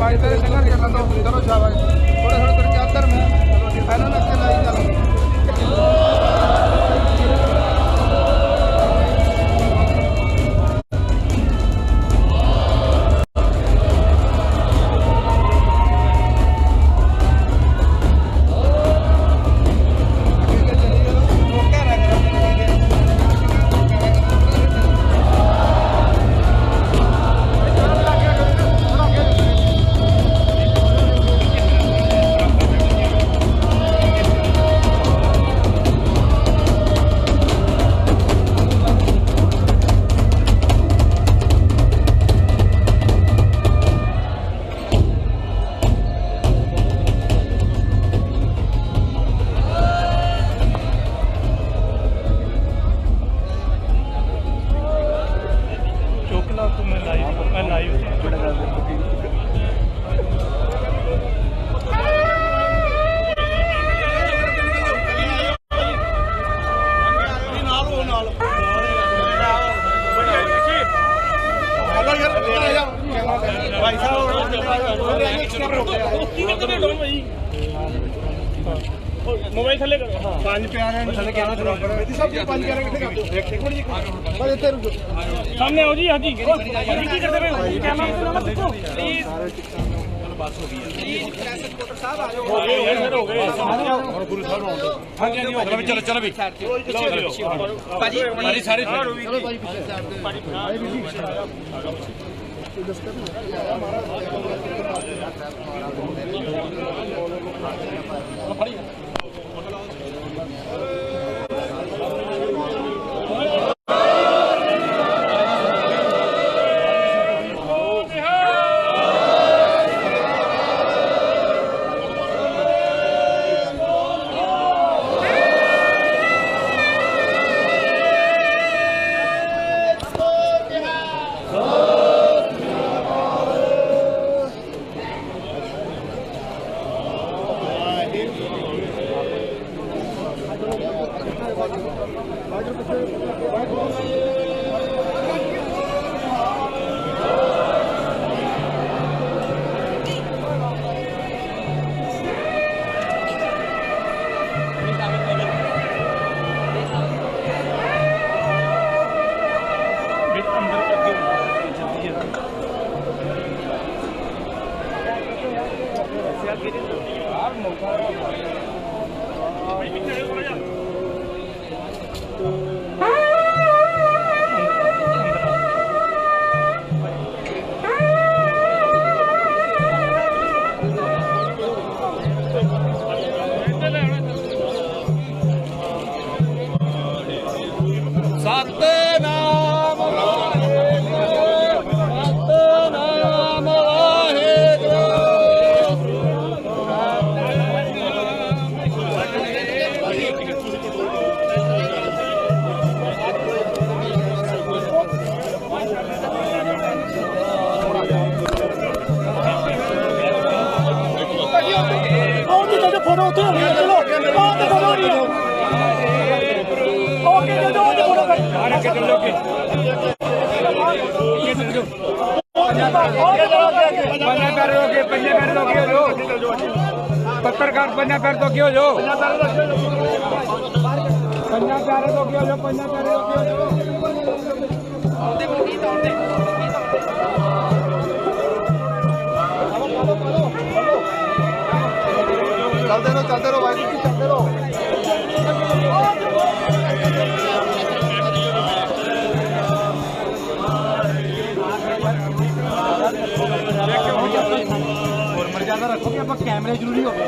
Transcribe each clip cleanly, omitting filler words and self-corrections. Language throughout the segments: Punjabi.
चलो शाबाश थोड़े थोड़े करके अंदर में चलो फाइनल में लाई चलो मोबाइल थले करो पांच प्यारे थले क्या सब पांच प्यारे सामने आओ जी। हां जी की करते रहे कैमरा से ना देखो प्लीज बात हो गई है रिपोर्टर साहब आ जाओ हो गए सर हो गए और गुरु साहब आओ। हां जी चलो चलो चलो भी पाजी हमारी सारी चलो भाई पीछे पाजी पत्रकार पन्ना पैर तो क्यों जो पन्ना पैर तो क्यों जो पन्ना पैर तो क्यों जो चलते रहो भाई चलते रहो और मर्यादा रखो कि अब कैमरे जरूरी हो गए।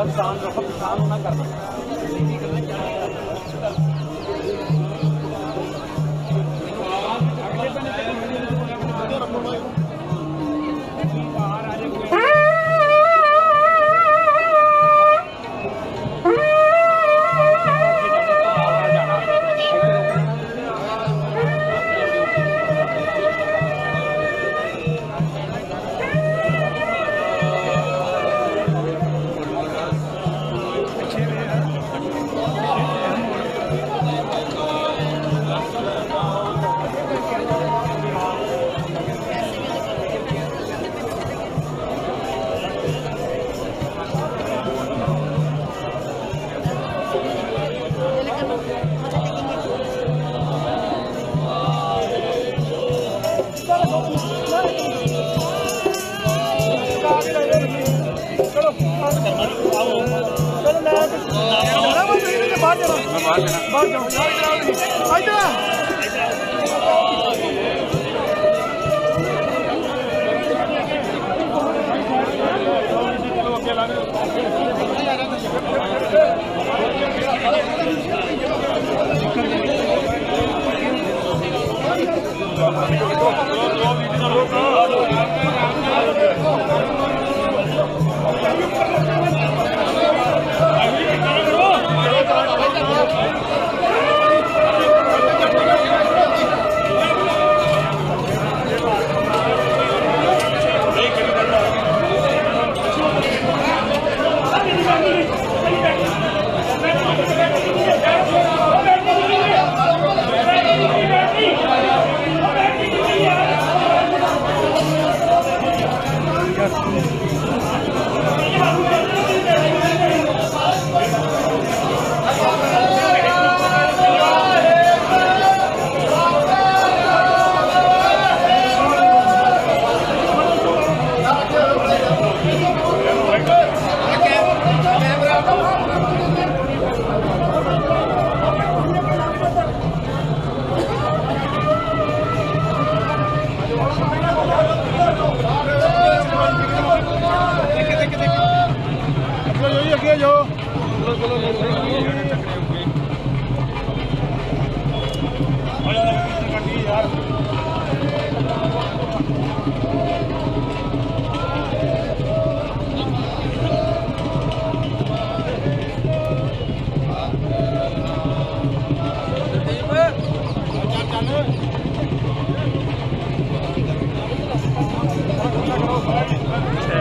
किसान रखो किसान ना कर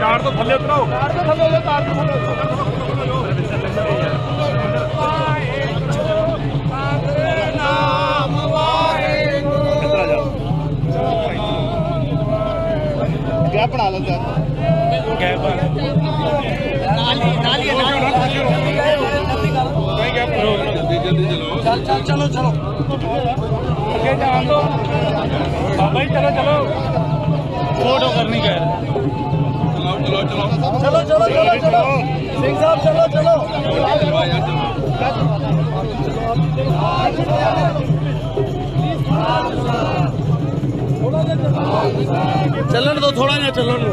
कार तो थल्ले उतरो कार तो थल्ले कार तो क्या पढ़ा लो सर चल चलो चलो बाबा चलो चलो फोटो करनी कह रहे चलो चलो चलो चलो सिंह साहब चलो चलो चलन दो थोड़ा ना चलन दो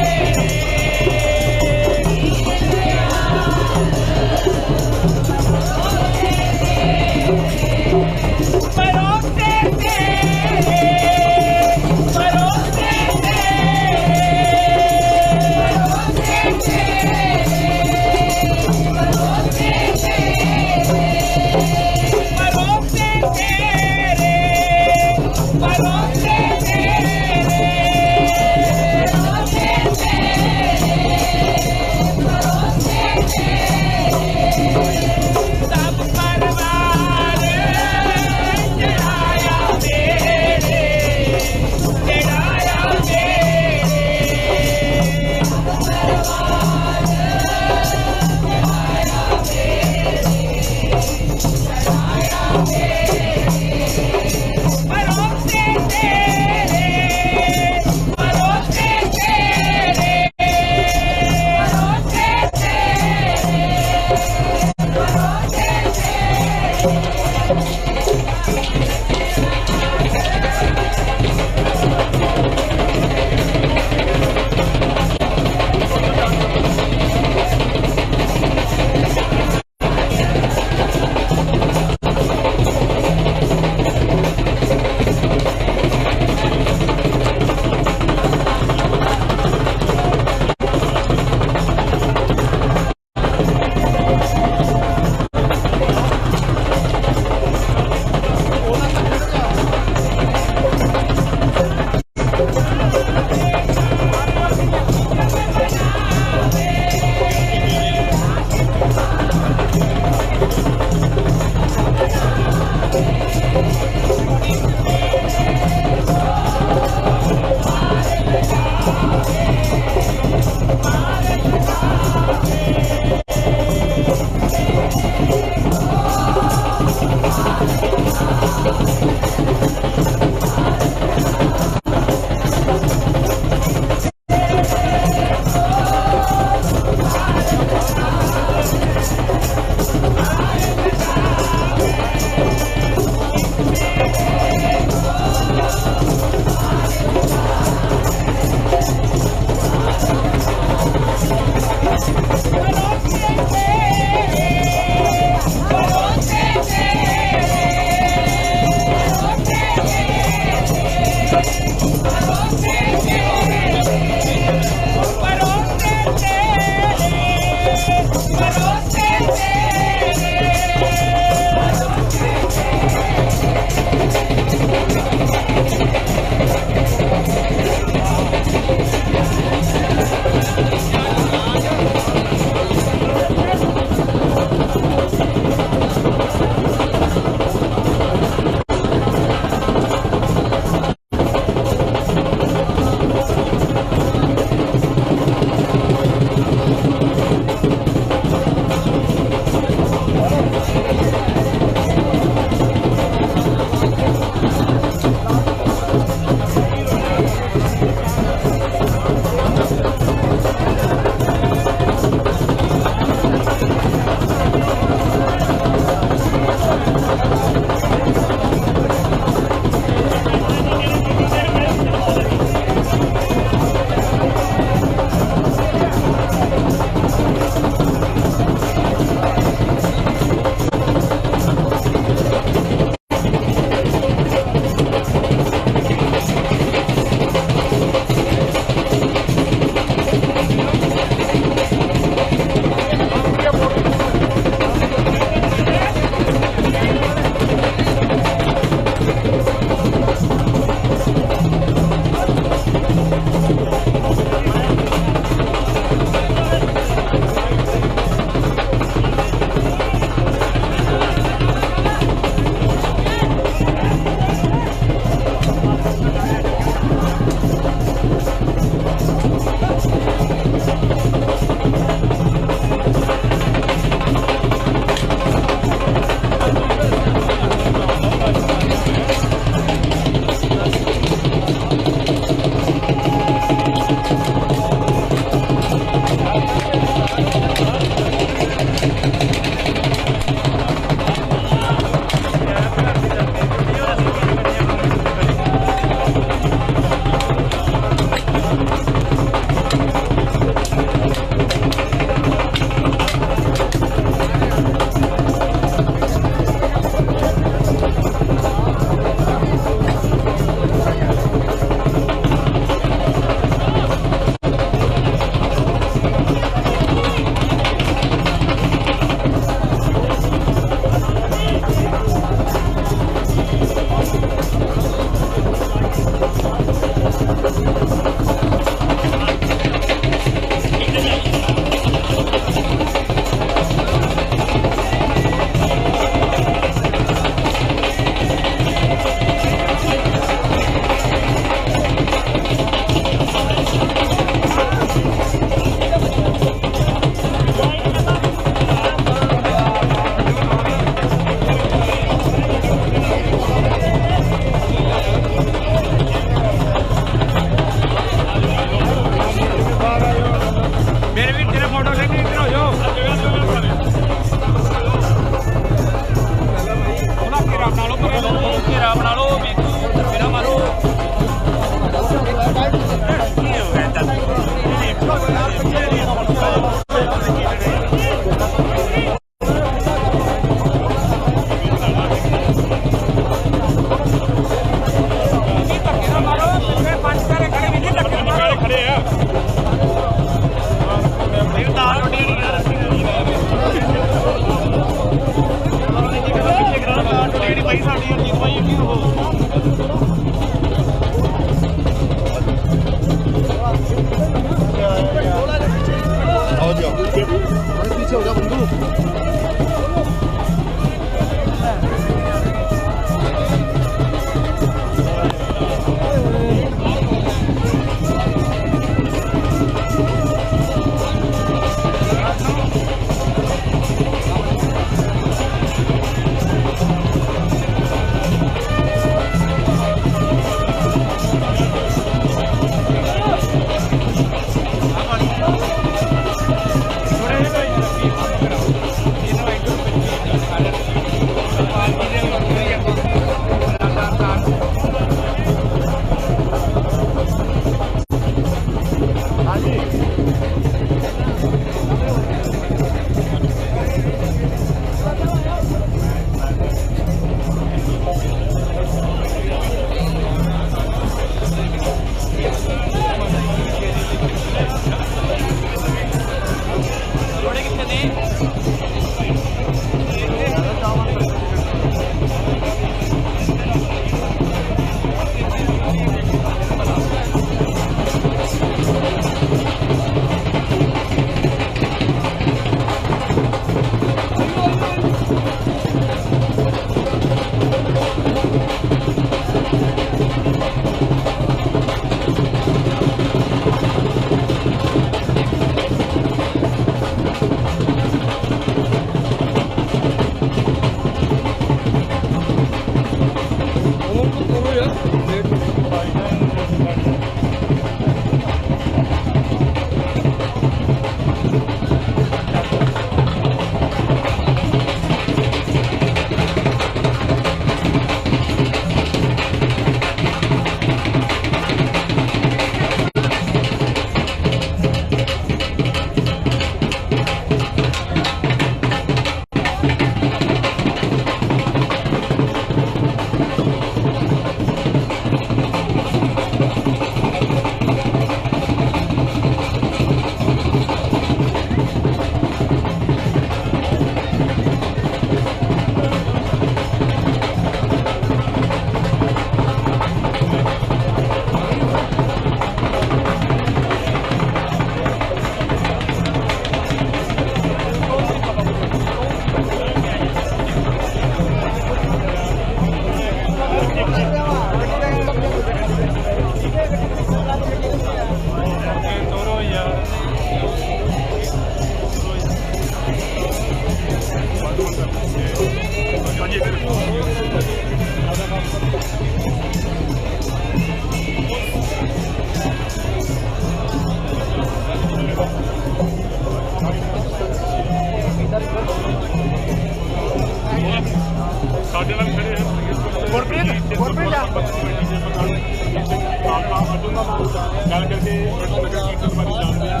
ਗੱਲ ਕਰਕੇ ਨਗਰ ਕੀਰਤਨ ਬਾਰੇ ਜਾਣਦੇ ਹਾਂ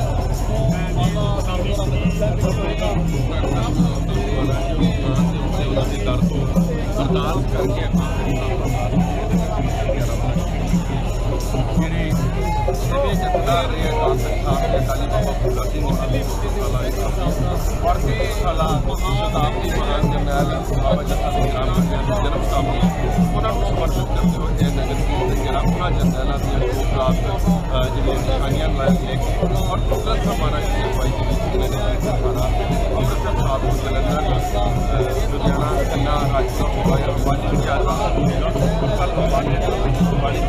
ਅਰਦਾਸ ਕਰਕੇ ਜਿਹੜੇ ਸਭੇ ਜਥੇਦਾਰ ਰਹੇ ਅਕਾਲ ਤਖਤ ਸਾਹਿਬ ਦੇ ਅਕਾਲੀ ਬਾਬਾ ਫੂਲਾ ਸਿੰਘ ਵਾਲੇ ਔਰ ਵੀ ਸਾਲਾ ਸ਼ਤਾਬਦੀ ਮਹਾਨ ਜਰਨੈਲ ਬਾਬਾ ਜੱਟਾ ਸਿੰਘ ਰਾਮ ਜੀ ਦੇ ਜਨਮ ਸਥਾਪਨਾ ਉਹਨਾਂ ਨੂੰ ਸਮਰਪਿਤ ਕਰਦੇ ਹੋਏ ਇਹ ਨਗਰ ਕੀਰਤਨ ਜਿਹੜਾ ਉਹਨਾਂ ਜਰਨੈਲਾਂ ਦੀਆਂ ਦੋ ਪ੍ਰਾਪਤ ਜਿਹੜੀਆਂ ਨਿਸ਼ਾਨੀਆਂ ਲੈ ਕੇ ਔਰ ਕੁਦਰਤ ਹਮਾਰਾ ਜਿਹੜੀ ਅਗਵਾਈ ਦੇ ਵਿੱਚ ਨਗਰ ਕੀਰਤਨ ਸਾਰਾ ਅੰਮ੍ਰਿਤਸਰ ਸਾਹਿਬ ਤੋਂ ਜਲੰਧਰ ਲੁਧਿਆਣਾ ਕੰਨਾ ਰਾਜਪੁਰ ਹੋਇਆ ਪੰਜ ਚਾਰ ਕੱਲ ਵਾਲੇ ਵਾਲੀ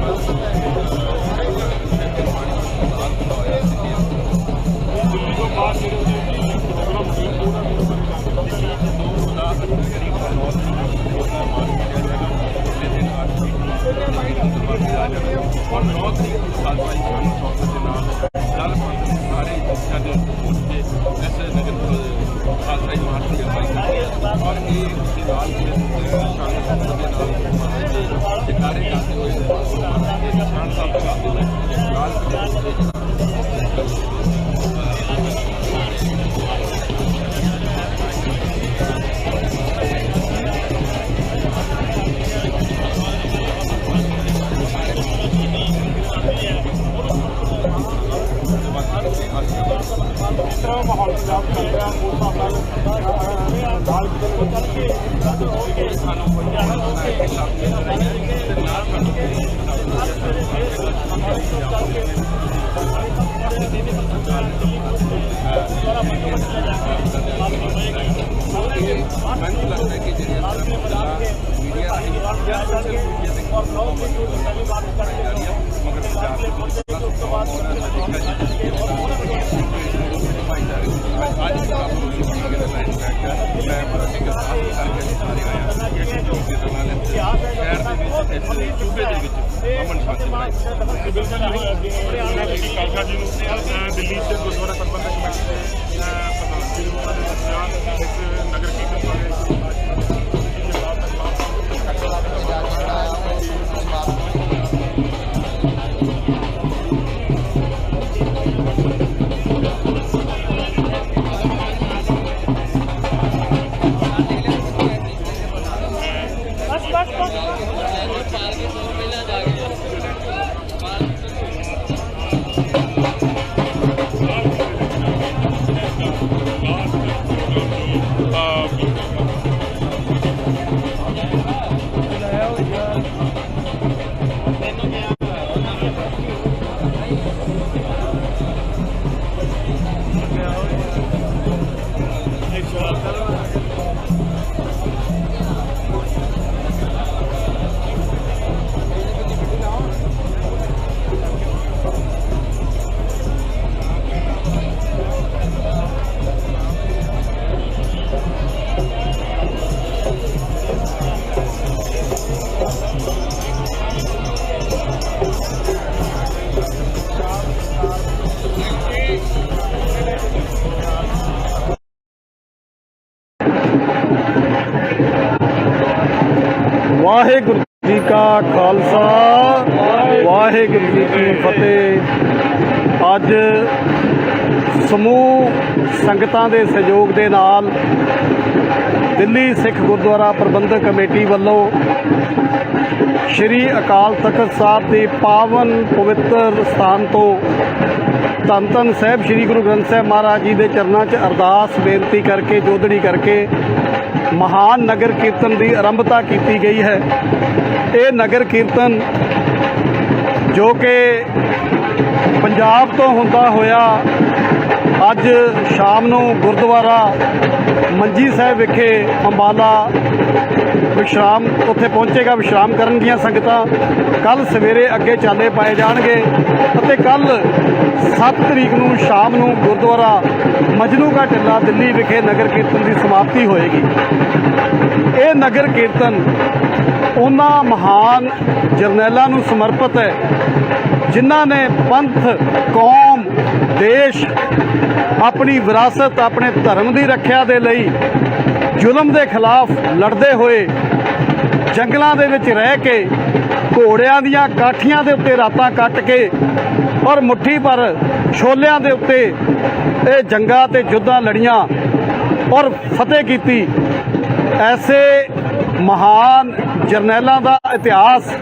ਦਿੱਲੀ ਤੋਂ ਬਾਹਰ ਜਿਹੜੇ ਪ੍ਰੋਗਰਾਮ और 9 तरीक को सालवाई खान चौक के नाम लाल सारे ਸਾਡੇ ਪਹੁੰਚੇ ਐਸੇ ਨਗਰ ਸਾਲਵਾਈ ਮਾਰਚ ਦੀ ਅਗਵਾਈ ਕੀਤੀ ਔਰ ਇਹ ਦੇ ਨਾਲ ਸ਼ਾਮਲ ਹੋਣ ਦੇ ਨਾਲ ਜਕਾਰੇ ਕਰਦੇ ਹੋਏ ਨਿਸ਼ਾਨ ਸਾਹਿਬ ਲਗਾਉਂਦੇ ਹੋਏ ਲਾਲ माहौल खराब चल रहा है ਮੈਨੂੰ लगता है कि सूबे अमन शांति कालका जी दिल्ली से गुरुद्वारा प्रबंधक कमेटी के प्रधान जी उन्होंने दसिया एक नगर कीर्तन बारे ਵਾਹਿਗੁਰੂ ਜੀ ਕਾ ਖਾਲਸਾ ਵਾਹਿਗੁਰੂ ਜੀ ਕੀ ਫਤਿਹ। ਅੱਜ ਸਮੂਹ ਸੰਗਤਾਂ ਦੇ ਸਹਿਯੋਗ ਦੇ ਨਾਲ ਦਿੱਲੀ ਸਿੱਖ ਗੁਰਦੁਆਰਾ ਪ੍ਰਬੰਧਕ ਕਮੇਟੀ ਵੱਲੋਂ ਸ਼੍ਰੀ ਅਕਾਲ ਤਖਤ ਸਾਹਿਬ ਦੇ ਪਾਵਨ ਪਵਿੱਤਰ ਸਥਾਨ ਤੋਂ ਧੰਨ ਧੰਨ ਸਾਹਿਬ ਸ਼੍ਰੀ ਗੁਰੂ ਗ੍ਰੰਥ ਸਾਹਿਬ ਮਹਾਰਾਜ ਜੀ ਦੇ ਚਰਨਾਂ 'ਚ ਅਰਦਾਸ ਬੇਨਤੀ ਕਰਕੇ ਜੋਦੜੀ ਕਰਕੇ ਮਹਾਨ ਨਗਰ ਕੀਰਤਨ ਦੀ ਆਰੰਭਤਾ ਕੀਤੀ ਗਈ ਹੈ। ਇਹ ਨਗਰ ਕੀਰਤਨ ਜੋ ਕਿ ਪੰਜਾਬ ਤੋਂ ਹੁੰਦਾ ਹੋਇਆ ਅੱਜ ਸ਼ਾਮ ਨੂੰ ਗੁਰਦੁਆਰਾ ਮੰਜੀ ਸਾਹਿਬ ਵਿਖੇ ਅੰਬਾਲਾ ਵਿਸ਼ਰਾਮ ਉੱਥੇ ਪਹੁੰਚੇਗਾ, ਵਿਸ਼ਰਾਮ ਕਰਨਗੀਆਂ ਸੰਗਤਾਂ। ਕੱਲ ਸਵੇਰੇ ਅੱਗੇ ਚਾਲੇ ਪਾਏ ਜਾਣਗੇ ਅਤੇ ਕੱਲ 7 ਤਰੀਕ ਨੂੰ ਸ਼ਾਮ ਨੂੰ ਗੁਰਦੁਆਰਾ ਮਜਨੂ ਕਾ ਟਿੱਲਾ ਦਿੱਲੀ ਵਿਖੇ ਨਗਰ ਕੀਰਤਨ ਦੀ ਸਮਾਪਤੀ ਹੋਏਗੀ। ਇਹ ਨਗਰ ਕੀਰਤਨ ਉਹਨਾਂ ਮਹਾਨ ਜਰਨੈਲਾਂ ਨੂੰ ਸਮਰਪਿਤ ਹੈ ਜਿਨ੍ਹਾਂ ਨੇ ਪੰਥ, ਕੌਮ, ਦੇਸ਼, ਆਪਣੀ ਵਿਰਾਸਤ, ਆਪਣੇ ਧਰਮ ਦੀ ਰੱਖਿਆ ਦੇ ਲਈ ਜ਼ੁਲਮ ਦੇ ਖਿਲਾਫ ਲੜਦੇ ਹੋਏ ਜੰਗਲਾਂ ਦੇ ਵਿੱਚ ਰਹਿ ਕੇ ਘੋੜਿਆਂ ਦੀਆਂ ਕਾਠੀਆਂ ਦੇ ਉੱਤੇ ਰਾਤਾਂ ਕੱਟ ਕੇ ਔਰ ਮੁੱਠੀ ਪਰ ਛੋਲਿਆਂ ਦੇ ਉੱਤੇ ਇਹ ਜੰਗਾਂ ਤੇ ਯੁੱਧਾਂ ਲੜੀਆਂ ਔਰ ਫਤਿਹ ਕੀਤੀ। ਐਸੇ ਮਹਾਨ ਜਰਨੈਲਾਂ ਦਾ ਇਤਿਹਾਸ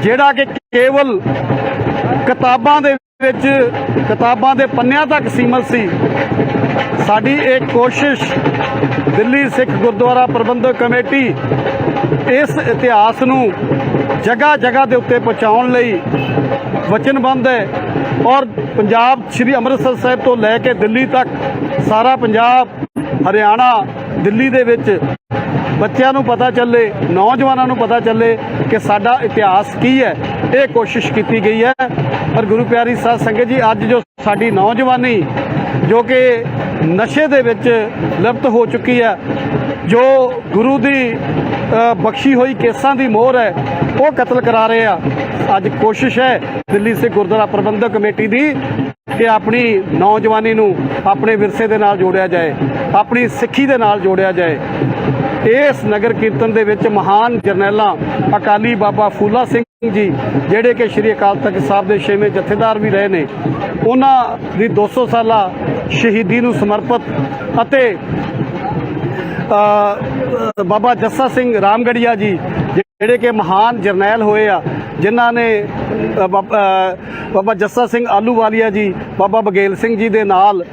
ਜਿਹੜਾ ਕਿ ਕੇਵਲ ਕਿਤਾਬਾਂ ਦੇ ਵਿੱਚ, ਕਿਤਾਬਾਂ ਦੇ ਪੰਨਿਆਂ ਤੱਕ ਸੀਮਤ ਸੀ। ਸਾਡੀ ਇਹ ਕੋਸ਼ਿਸ਼ ਦਿੱਲੀ ਸਿੱਖ ਗੁਰਦੁਆਰਾ ਪ੍ਰਬੰਧਕ ਕਮੇਟੀ ਇਸ ਇਤਿਹਾਸ ਨੂੰ ਜਗ੍ਹਾ ਜਗ੍ਹਾ ਦੇ ਉੱਤੇ ਪਹੁੰਚਾਉਣ ਲਈ ਵਚਨਬੱਧ ਹੈ ਔਰ ਪੰਜਾਬ ਸ੍ਰੀ ਅੰਮ੍ਰਿਤਸਰ ਸਾਹਿਬ ਤੋਂ ਲੈ ਕੇ ਦਿੱਲੀ ਤੱਕ ਸਾਰਾ ਪੰਜਾਬ, ਹਰਿਆਣਾ, ਦਿੱਲੀ ਦੇ ਵਿੱਚ ਬੱਚਿਆਂ ਨੂੰ ਪਤਾ ਚੱਲੇ, ਨੌਜਵਾਨਾਂ ਨੂੰ ਪਤਾ ਚੱਲੇ ਕਿ ਸਾਡਾ ਇਤਿਹਾਸ ਕੀ ਹੈ। ਇਹ ਕੋਸ਼ਿਸ਼ ਕੀਤੀ ਗਈ ਹੈ। ਪਰ ਗੁਰੂ ਪਿਆਰੀ ਸਾਧ ਸੰਗਤ ਜੀ, ਅੱਜ ਜੋ ਸਾਡੀ ਨੌਜਵਾਨੀ ਜੋ ਕਿ ਨਸ਼ੇ ਦੇ ਵਿੱਚ ਲਿਪਤ ਹੋ ਚੁੱਕੀ ਹੈ, ਜੋ ਗੁਰੂ ਦੀ ਬਖਸ਼ੀ ਹੋਈ ਕੇਸਾਂ ਦੀ ਮੋਹਰ ਹੈ, ਉਹ ਕਤਲ ਕਰਾ ਰਹੇ ਆ। ਅੱਜ ਕੋਸ਼ਿਸ਼ ਹੈ ਦਿੱਲੀ ਸਿੱਖ ਗੁਰਦੁਆਰਾ ਪ੍ਰਬੰਧਕ ਕਮੇਟੀ ਦੀ ਕਿ ਆਪਣੀ ਨੌਜਵਾਨੀ ਨੂੰ ਆਪਣੇ ਵਿਰਸੇ ਦੇ ਨਾਲ ਜੋੜਿਆ ਜਾਏ, ਆਪਣੀ ਸਿੱਖੀ ਦੇ ਨਾਲ ਜੋੜਿਆ ਜਾਏ। ਇਸ ਨਗਰ ਕੀਰਤਨ ਦੇ ਵਿੱਚ ਮਹਾਨ ਜਰਨੈਲਾਂ ਅਕਾਲੀ ਬਾਬਾ ਫੂਲਾ ਸਿੰਘ ਜੀ, ਜਿਹੜੇ ਕਿ ਸ਼੍ਰੀ ਅਕਾਲ ਤਖਤ ਸਾਹਿਬ ਦੇ 6ਵੇਂ ਜਥੇਦਾਰ ਵੀ ਰਹੇ ਨੇ, ਉਹਨਾਂ ਦੀ 200 ਸਾਲਾ ਸ਼ਹੀਦੀ ਨੂੰ ਸਮਰਪਿਤ ਅਤੇ ਬਾਬਾ ਜੱਸਾ ਸਿੰਘ ਰਾਮਗੜੀਆ ਜੀ, ਜਿਹੜੇ ਕਿ ਮਹਾਨ ਜਰਨੈਲ ਹੋਏ ਆ, ਜਿਨ੍ਹਾਂ ਨੇ ਬਾਬਾ ਜੱਸਾ ਸਿੰਘ ਆਹਲੂਵਾਲੀਆ ਜੀ, ਬਾਬਾ ਬਗੇਲ ਸਿੰਘ ਜੀ ਦੇ ਨਾਲ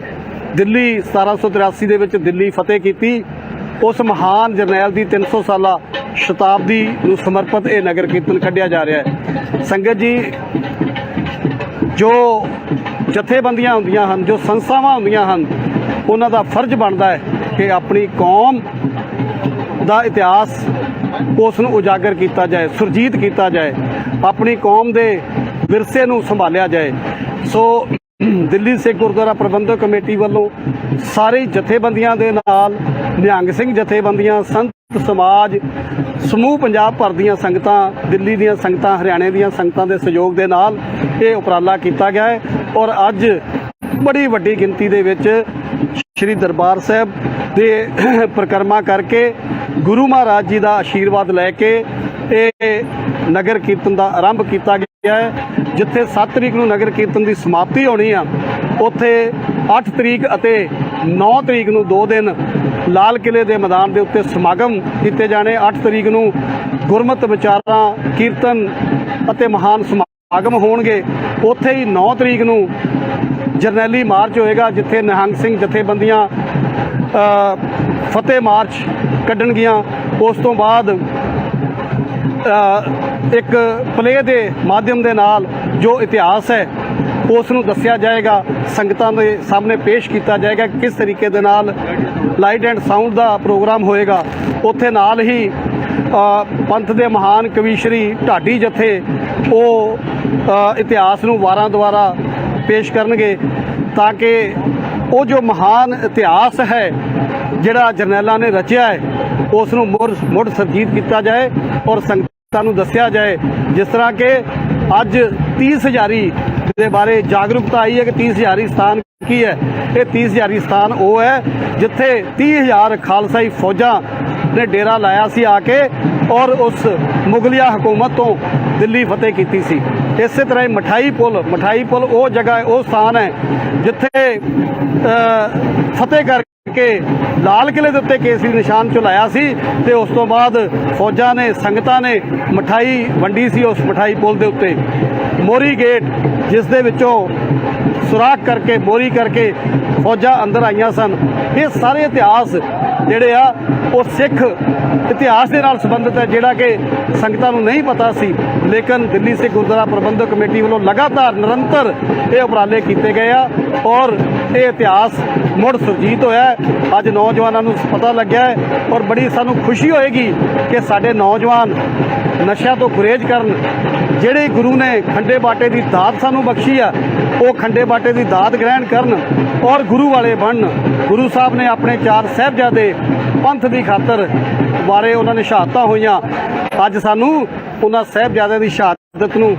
ਦਿੱਲੀ 1783 ਦੇ ਵਿੱਚ ਦਿੱਲੀ ਫਤਿਹ ਕੀਤੀ। ਉਸ ਮਹਾਨ ਜਰਨੈਲ ਦੀ 300 ਸਾਲਾ ਸ਼ਤਾਬਦੀ ਨੂੰ ਸਮਰਪਿਤ ਇਹ ਨਗਰ ਕੀਰਤਨ ਕੱਢਿਆ ਜਾ ਰਿਹਾ ਹੈ। ਸੰਗਤ ਜੀ, ਜੋ ਜਥੇਬੰਦੀਆਂ ਹੁੰਦੀਆਂ ਹਨ, ਜੋ ਸੰਸਥਾਵਾਂ ਹੁੰਦੀਆਂ ਹਨ, ਉਹਨਾਂ ਦਾ ਫਰਜ਼ ਬਣਦਾ ਹੈ ਕਿ ਆਪਣੀ ਕੌਮ ਦਾ ਇਤਿਹਾਸ ਉਸ ਨੂੰ ਉਜਾਗਰ ਕੀਤਾ ਜਾਏ, ਸੁਰਜੀਤ ਕੀਤਾ ਜਾਏ, ਆਪਣੀ ਕੌਮ ਦੇ ਵਿਰਸੇ ਨੂੰ ਸੰਭਾਲਿਆ ਜਾਏ। ਸੋ ਦਿੱਲੀ ਸਿੱਖ ਗੁਰਦੁਆਰਾ ਪ੍ਰਬੰਧਕ ਕਮੇਟੀ ਵੱਲੋਂ ਸਾਰੇ ਜਥੇਬੰਦੀਆਂ ਦੇ ਨਾਲ, ਨਿਹੰਗ ਸਿੰਘ ਜਥੇਬੰਦੀਆਂ, ਸੰਤ ਸਮਾਜ, ਸਮੂਹ ਪੰਜਾਬ ਭਰ ਦੀਆਂ ਸੰਗਤਾਂ, ਦਿੱਲੀ ਦੀਆਂ ਸੰਗਤਾਂ, ਹਰਿਆਣੇ ਦੀਆਂ ਸੰਗਤਾਂ ਦੇ ਸਹਿਯੋਗ ਦੇ ਨਾਲ ਇਹ ਉਪਰਾਲਾ ਕੀਤਾ ਗਿਆ ਹੈ ਔਰ ਅੱਜ ਬੜੀ ਵੱਡੀ ਗਿਣਤੀ ਦੇ ਵਿੱਚ ਸ਼੍ਰੀ ਦਰਬਾਰ ਸਾਹਿਬ ਦੇ ਪਰਿਕਰਮਾ ਕਰਕੇ ਗੁਰੂ ਮਹਾਰਾਜ ਜੀ ਦਾ ਆਸ਼ੀਰਵਾਦ ਲੈ ਕੇ ਇਹ ਨਗਰ ਕੀਰਤਨ ਦਾ ਆਰੰਭ ਕੀਤਾ ਗਿਆ ਹੈ। ਜਿੱਥੇ 7 ਤਰੀਕ ਨੂੰ ਨਗਰ ਕੀਰਤਨ ਦੀ ਸਮਾਪਤੀ ਹੋਣੀ ਆ, ਉੱਥੇ 8 ਤਰੀਕ ਅਤੇ 9 ਤਰੀਕ ਨੂੰ 2 ਦਿਨ ਲਾਲ ਕਿਲੇ ਦੇ ਮੈਦਾਨ ਦੇ ਉੱਤੇ ਸਮਾਗਮ ਕੀਤੇ ਜਾਣੇ। 8 ਤਰੀਕ ਨੂੰ ਗੁਰਮਤਿ ਵਿਚਾਰਾਂ, ਕੀਰਤਨ ਅਤੇ ਮਹਾਨ ਸਮਾਗਮ ਹੋਣਗੇ। ਉੱਥੇ ਹੀ 9 ਤਰੀਕ ਨੂੰ ਜਰਨੈਲੀ ਮਾਰਚ ਹੋਏਗਾ, ਜਿੱਥੇ ਨਿਹੰਗ ਸਿੰਘ ਜਥੇਬੰਦੀਆਂ ਫਤਿਹ ਮਾਰਚ ਕੱਢਣਗੀਆਂ। ਉਸ ਤੋਂ ਬਾਅਦ ਇੱਕ ਪਲੇ ਦੇ ਮਾਧਿਅਮ ਦੇ ਨਾਲ ਜੋ ਇਤਿਹਾਸ ਹੈ ਉਸ ਨੂੰ ਦੱਸਿਆ ਜਾਏਗਾ, ਸੰਗਤਾਂ ਦੇ ਸਾਹਮਣੇ ਪੇਸ਼ ਕੀਤਾ ਜਾਏਗਾ। ਕਿਸ ਤਰੀਕੇ ਦੇ ਨਾਲ ਲਾਈਟ ਐਂਡ ਸਾਊਂਡ ਦਾ ਪ੍ਰੋਗਰਾਮ ਹੋਏਗਾ। ਉੱਥੇ ਨਾਲ ਹੀ ਪੰਥ ਦੇ ਮਹਾਨ ਕਵੀ ਸ਼੍ਰੀ ਢਾਡੀ ਜਥੇ ਉਹ ਇਤਿਹਾਸ ਨੂੰ ਵਾਰਾਂ ਦੁਆਰਾ ਪੇਸ਼ ਕਰਨਗੇ, ਤਾਂ ਕਿ ਉਹ ਜੋ ਮਹਾਨ ਇਤਿਹਾਸ ਹੈ ਜਿਹੜਾ ਜਰਨੈਲਾਂ ਨੇ ਰਚਿਆ ਹੈ ਉਸ ਨੂੰ ਮੁੜ ਸੁਰਜੀਤ ਕੀਤਾ ਜਾਏ ਔਰ ਸੰਗਤਾਂ ਨੂੰ ਦੱਸਿਆ ਜਾਏ। ਜਿਸ ਤਰ੍ਹਾਂ ਕਿ ਅੱਜ 30 ਹਜ਼ਾਰੀ ਦੇ ਬਾਰੇ ਜਾਗਰੂਕਤਾ ਆਈ ਹੈ ਕਿ 30 ਹਜ਼ਾਰੀ ਸਥਾਨ ਕੀ ਹੈ। ਇਹ 30 ਹਜ਼ਾਰੀ ਸਥਾਨ ਉਹ ਹੈ ਜਿੱਥੇ 30,000 ਖਾਲਸਾਈ ਫੌਜਾਂ ਨੇ ਡੇਰਾ ਲਾਇਆ ਸੀ ਆ ਕੇ ਔਰ ਉਸ ਮੁਗਲਿਆ ਹਕੂਮਤ ਤੋਂ ਦਿੱਲੀ ਫਤਿਹ ਕੀਤੀ ਸੀ। ਇਸੇ ਤਰ੍ਹਾਂ ਹੀ ਮਠਾਈ ਪੁਲ ਉਹ ਜਗ੍ਹਾ ਹੈ, ਉਹ ਸਥਾਨ ਹੈ ਜਿੱਥੇ ਫਤਿਹ ਕਰਕੇ ਲਾਲ ਕਿਲੇ ਦੇ ਉੱਤੇ ਕੇਸਰੀ ਨਿਸ਼ਾਨ ਝੁਲਾਇਆ ਸੀ ਤੇ ਉਸ ਤੋਂ ਬਾਅਦ ਫੌਜਾਂ ਨੇ, ਸੰਗਤਾਂ ਨੇ ਮਠਾਈ ਵੰਡੀ ਸੀ ਉਸ ਮਠਾਈ ਪੁਲ ਦੇ ਉੱਤੇ। ਮੋਰੀ ਗੇਟ, ਜਿਸ ਦੇ ਵਿੱਚੋਂ ਸੁਰਾਖ ਕਰਕੇ, ਮੋਰੀ ਕਰਕੇ ਫੌਜਾਂ ਅੰਦਰ ਆਈਆਂ ਸਨ। ਇਹ ਸਾਰੇ ਇਤਿਹਾਸ ਜਿਹੜੇ ਆ ਉਹ ਸਿੱਖ ਇਤਿਹਾਸ ਦੇ ਨਾਲ ਸੰਬੰਧਿਤ ਹੈ, ਜਿਹੜਾ ਕਿ ਸੰਗਤਾਂ ਨੂੰ ਨਹੀਂ ਪਤਾ ਸੀ। ਲੇਕਿਨ ਦਿੱਲੀ ਸਿੱਖ ਗੁਰਦੁਆਰਾ ਪ੍ਰਬੰਧਕ ਕਮੇਟੀ ਵੱਲੋਂ ਲਗਾਤਾਰ ਨਿਰੰਤਰ ਇਹ ਉਪਰਾਲੇ ਕੀਤੇ ਗਏ ਆ ਔਰ ਇਹ ਇਤਿਹਾਸ ਮੁੜ ਸੁਰਜੀਤ ਹੋਇਆ। ਅੱਜ ਨੌਜਵਾਨਾਂ ਨੂੰ ਪਤਾ ਲੱਗਿਆ ਹੈ ਔਰ ਬੜੀ ਸਾਨੂੰ ਖੁਸ਼ੀ ਹੋਏਗੀ ਕਿ ਸਾਡੇ ਨੌਜਵਾਨ ਨਸ਼ਿਆਂ ਤੋਂ ਗੁਰੇਜ਼ ਕਰਨ। ਜਿਹੜੇ ਗੁਰੂ ਨੇ ਖੰਡੇ ਬਾਟੇ ਦੀ ਦਾਤ ਸਾਨੂੰ ਬਖਸ਼ੀ ਆ, ਉਹ ਖੰਡੇ ਬਾਟੇ ਦੀ ਦਾਤ ਗ੍ਰਹਿਣ ਕਰਨ ਔਰ ਗੁਰੂ ਵਾਲੇ ਬਣਨ। ਗੁਰੂ ਸਾਹਿਬ ਨੇ ਆਪਣੇ 4 ਸਾਹਿਬਜ਼ਾਦੇ ਪੰਥ ਦੀ ਖਾਤਰ ਵਾਰੇ, ਉਹਨਾਂ ਨੇ ਸ਼ਹਾਦਤਾਂ ਹੋਈਆਂ। ਅੱਜ ਸਾਨੂੰ ਉਹਨਾਂ ਸਾਹਿਬਜ਼ਾਦਿਆਂ ਦੀ ਸ਼ਹਾਦਤ ਨੂੰ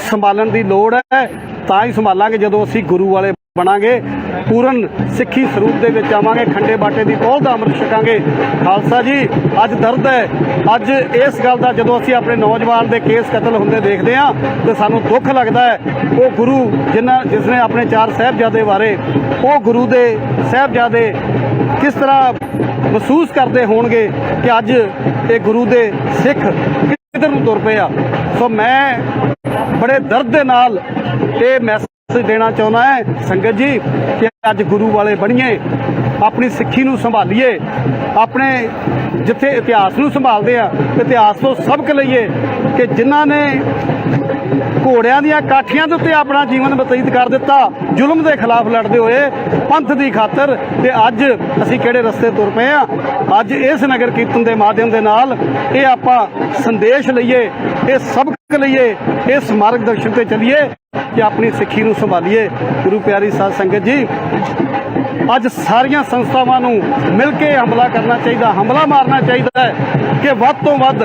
ਸੰਭਾਲਣ ਦੀ ਲੋੜ ਹੈ ਤਾਂ ਹੀ ਸੰਭਾਲਾਂਗੇ ਜਦੋਂ ਅਸੀਂ ਗੁਰੂ ਵਾਲੇ ਬਣਾਂਗੇ, ਪੂਰਨ ਸਿੱਖੀ ਸਰੂਪ ਦੇ ਵਿੱਚ ਆਵਾਂਗੇ, ਖੰਡੇ ਬਾਟੇ ਦੀ ਪਹੁਲ ਦਾ ਅੰਮ੍ਰਿਤ ਛਕਾਂਗੇ। ਖਾਲਸਾ ਜੀ, ਅੱਜ ਦਰਦ ਹੈ, ਅੱਜ ਇਸ ਗੱਲ ਦਾ ਜਦੋਂ ਅਸੀਂ ਆਪਣੇ ਨੌਜਵਾਨ ਦੇ ਕੇਸ ਕਤਲ ਹੁੰਦੇ ਦੇਖਦੇ ਹਾਂ ਤੇ ਸਾਨੂੰ ਦੁੱਖ ਲੱਗਦਾ ਹੈ। ਉਹ ਗੁਰੂ ਜਿਸ ਨੇ ਆਪਣੇ 4 ਸਾਹਿਬਜ਼ਾਦੇ ਵਾਰੇ, ਉਹ ਗੁਰੂ ਦੇ ਸਾਹਿਬਜ਼ਾਦੇ ਕਿਸ ਤਰ੍ਹਾਂ ਮਹਿਸੂਸ ਕਰਦੇ ਹੋਣਗੇ ਕਿ ਅੱਜ ਇਹ ਗੁਰੂ ਦੇ ਸਿੱਖ ਕਿੱਧਰ ਨੂੰ ਤੁਰ ਪਏ ਆ। ਸੋ ਮੈਂ ਬੜੇ ਦਰਦ ਦੇ ਨਾਲ ਇਹ ਮੈਸੇਜ ਦੇਣਾ ਚਾਹੁੰਦਾ ਹੈ ਸੰਗਤ ਜੀ ਕਿ ਅੱਜ ਗੁਰੂ ਵਾਲੇ ਬਣੀਏ, ਆਪਣੀ ਸਿੱਖੀ ਨੂੰ ਸੰਭਾਲੀਏ, ਆਪਣੇ ਜਿੱਥੇ ਇਤਿਹਾਸ ਨੂੰ ਸੰਭਾਲਦੇ ਆ ਇਤਿਹਾਸ ਤੋਂ ਸਬਕ ਲਈਏ ਕਿ ਜਿਨ੍ਹਾਂ ਨੇ ਘੋੜਿਆਂ ਦੀਆਂ ਕਾਠੀਆਂ ਦੇ ਉੱਤੇ ਆਪਣਾ ਜੀਵਨ ਬਤੀਤ ਕਰ ਦਿੱਤਾ ਜ਼ੁਲਮ ਦੇ ਖਿਲਾਫ ਲੜਦੇ ਹੋਏ ਪੰਥ ਦੀ ਖਾਤਰ, ਤੇ ਅੱਜ ਅਸੀਂ ਕਿਹੜੇ ਰਸਤੇ ਤੁਰ ਪਏ ਆ। ਅੱਜ ਇਸ ਨਗਰ ਕੀਰਤਨ ਦੇ ਮਾਧਿਅਮ ਦੇ ਨਾਲ ਇਹ ਆਪਾਂ ਸੰਦੇਸ਼ ਲਈਏ, ਇਹ ਸਬਕ ਲਈਏ, ਇਸ ਮਾਰਗਦਰਸ਼ਨ ਤੇ ਚੱਲੀਏ ਕਿ ਆਪਣੀ ਸਿੱਖੀ ਨੂੰ ਸੰਭਾਲੀਏ। ਗੁਰੂ ਪਿਆਰੀ ਸਾਧ ਸੰਗਤ ਜੀ, ਅੱਜ ਸਾਰੀਆਂ ਸੰਸਥਾਵਾਂ ਨੂੰ ਮਿਲ ਕੇ ਹਮਲਾ ਕਰਨਾ ਚਾਹੀਦਾ, ਹਮਲਾ ਮਾਰਨਾ ਚਾਹੀਦਾ ਹੈ ਕਿ ਵੱਧ ਤੋਂ ਵੱਧ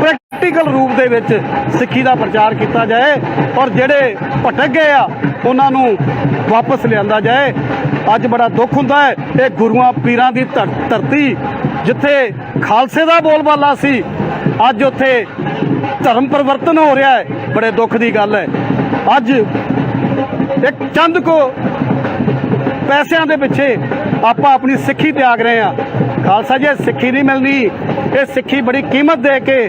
ਪ੍ਰੈਕਟੀਕਲ ਰੂਪ ਦੇ ਵਿੱਚ ਸਿੱਖੀ ਦਾ ਪ੍ਰਚਾਰ ਕੀਤਾ ਜਾਏ ਔਰ ਜਿਹੜੇ ਭਟਕ ਗਏ ਆ ਉਹਨਾਂ ਨੂੰ ਵਾਪਸ ਲਿਆਂਦਾ ਜਾਏ। ਅੱਜ ਬੜਾ ਦੁੱਖ ਹੁੰਦਾ ਹੈ, ਇਹ ਗੁਰੂਆਂ ਪੀਰਾਂ ਦੀ ਧਰਤੀ ਜਿੱਥੇ ਖਾਲਸੇ ਦਾ ਬੋਲਬਾਲਾ ਸੀ, ਅੱਜ ਉੱਥੇ ਧਰਮ ਪਰਿਵਰਤਨ ਹੋ ਰਿਹਾ ਹੈ। ਬੜੇ ਦੁੱਖ ਦੀ ਗੱਲ ਹੈ। ਅੱਜ ਇੱਕ ਚੰਦ ਕੋ ਪੈਸਿਆਂ ਦੇ ਪਿੱਛੇ ਆਪਾਂ ਆਪਣੀ ਸਿੱਖੀ ਤਿਆਗ ਰਹੇ ਹਾਂ। ਖਾਲਸਾ ਜੀ, ਸਿੱਖੀ ਨਹੀਂ ਮਿਲਣੀ, ਇਹ ਸਿੱਖੀ ਬੜੀ ਕੀਮਤ ਦੇ ਕੇ,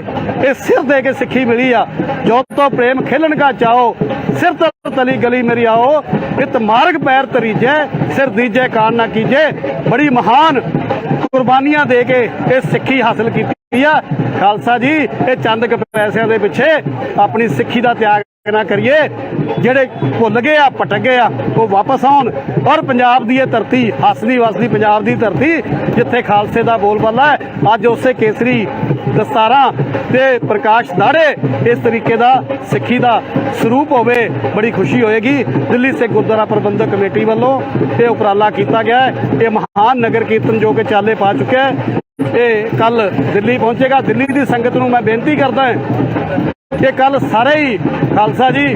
ਇਹ ਸਿਰ ਦੇ ਕੇ ਸਿੱਖੀ ਮਿਲੀ ਆ। ਜੋ ਤੋ ਪ੍ਰੇਮ ਖੇਲਣ ਕਾ ਚਾਓ, ਸਿਰ ਤਰ ਤਲੀ ਗਲੀ ਮੇਰੀ ਆਓ, ਇਤ ਮਾਰਗ ਪੈਰ ਤਰੀਜੈ, ਸਿਰ ਦੀਜੈ ਕਾਨ ਨਾ ਕੀਜੇ। ਬੜੀ ਮਹਾਨ ਕੁਰਬਾਨੀਆਂ ਦੇ ਕੇ ਇਹ ਸਿੱਖੀ ਹਾਸਲ ਕੀਤੀ ਆ। ਖਾਲਸਾ ਜੀ, ਇਹ ਚੰਦ ਕ ਪੈਸਿਆਂ ਦੇ ਪਿੱਛੇ ਆਪਣੀ ਸਿੱਖੀ ਦਾ ਤਿਆਗ ਨਾ ਕਰੀਏ। ਜਿਹੜੇ ਭੁੱਲ ਗਏ ਆ, ਭਟਕ ਗਏ ਆ, ਉਹ ਵਾਪਸ ਆਉਣ ਔਰ ਪੰਜਾਬ ਦੀ ਇਹ ਧਰਤੀ, ਹੱਸਦੀ ਵਸਦੀ ਪੰਜਾਬ ਦੀ ਧਰਤੀ ਜਿੱਥੇ ਖਾਲਸੇ ਦਾ ਬੋਲਬਾਲਾ ਹੈ, ਅੱਜ ਉਸੇ ਕੇਸਰੀ ਦਸਤਾਰਾਂ ਤੇ ਪ੍ਰਕਾਸ਼ ਦਾੜੇ ਇਸ ਤਰੀਕੇ ਦਾ ਸਿੱਖੀ ਦਾ ਸਰੂਪ ਹੋਵੇ, ਬੜੀ ਖੁਸ਼ੀ ਹੋਏਗੀ। ਦਿੱਲੀ ਸਿੱਖ ਗੁਰਦੁਆਰਾ ਪ੍ਰਬੰਧਕ ਕਮੇਟੀ ਵੱਲੋਂ ਇਹ ਉਪਰਾਲਾ ਕੀਤਾ ਗਿਆ ਹੈ। ਇਹ ਮਹਾਨ ਨਗਰ ਕੀਰਤਨ ਜੋ ਕਿ ਚਾਲੇ ਪਾ ਚੁੱਕਿਆ ਹੈ, ਇਹ ਕੱਲ ਦਿੱਲੀ ਪਹੁੰਚੇਗਾ। ਦਿੱਲੀ ਦੀ ਸੰਗਤ ਨੂੰ ਮੈਂ ਬੇਨਤੀ ਕਰਦਾ ਹਾਂ ਕਿ ਕੱਲ ਸਾਰੇ ਹੀ ਖਾਲਸਾ ਜੀ